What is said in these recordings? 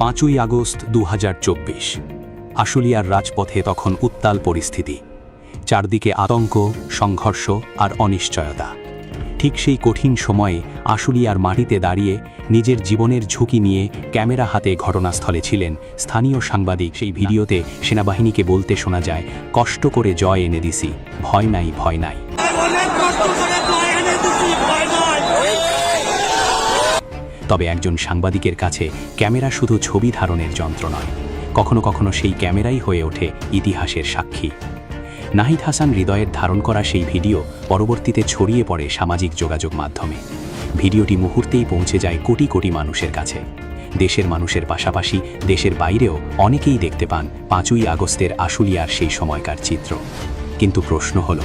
5ই August 2024। আশুলিয়ার রাজপথে তখন উত্তাল পরিস্থিতি, চারদিকে আতঙ্ক, সংঘর্ষ আর অনিশ্চয়তা। ঠিক সেই কঠিন সময়ে আশুলিয়ার মাটিতে দাঁড়িয়ে নিজের জীবনের ঝুঁকি নিয়ে ক্যামেরা হাতে ঘটনাস্থলে ছিলেন স্থানীয় সাংবাদিক। সেই ভিডিওতে সেনাবাহিনীকে বলতে শোনা যায়, কষ্ট করে জয় এনে দিছি, ভয় নাই, ভয় নাই। তবে একজন সাংবাদিকের কাছে ক্যামেরা শুধু ছবি ধারণের যন্ত্র নয়, কখনো কখনো সেই ক্যামেরাই হয়ে ওঠে ইতিহাসের সাক্ষী। নাহিদ হাসান হৃদয়ের ধারণ করা সেই ভিডিও পরবর্তীতে ছড়িয়ে পড়ে সামাজিক যোগাযোগ মাধ্যমে। ভিডিওটি মুহূর্তেই পৌঁছে যায় কোটি কোটি মানুষের কাছে। দেশের মানুষের পাশাপাশি দেশের বাইরেও অনেকেই দেখতে পান 5ই আগস্টের আশুলিয়ার সেই সময়কার চিত্র। কিন্তু প্রশ্ন হলো,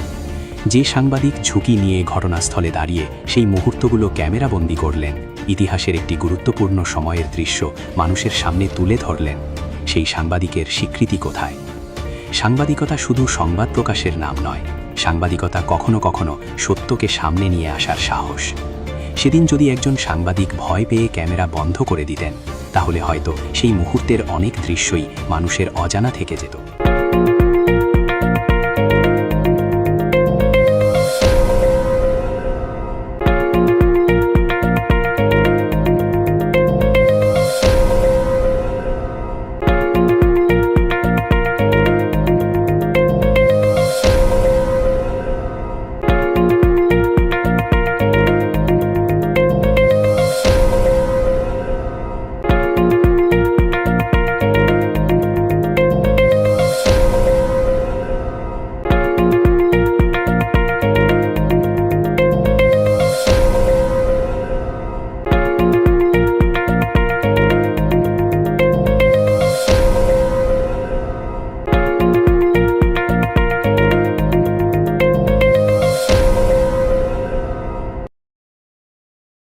যে সাংবাদিক ঝুঁকি নিয়ে ঘটনাস্থলে দাঁড়িয়ে সেই মুহূর্তগুলো ক্যামেরাবন্দি করলেন, ইতিহাসের একটি গুরুত্বপূর্ণ সময়ের দৃশ্য মানুষের সামনে তুলে ধরলেন, সেই সাংবাদিকের স্বীকৃতি কোথায়? সাংবাদিকতা শুধু সংবাদ প্রকাশের নাম নয়, সাংবাদিকতা কখনো কখনো সত্যকে সামনে নিয়ে আসার সাহস। সেদিন যদি একজন সাংবাদিক ভয় পেয়ে ক্যামেরা বন্ধ করে দিতেন, তাহলে হয়তো সেই মুহূর্তের অনেক দৃশ্যই মানুষের অজানা থেকে যেত।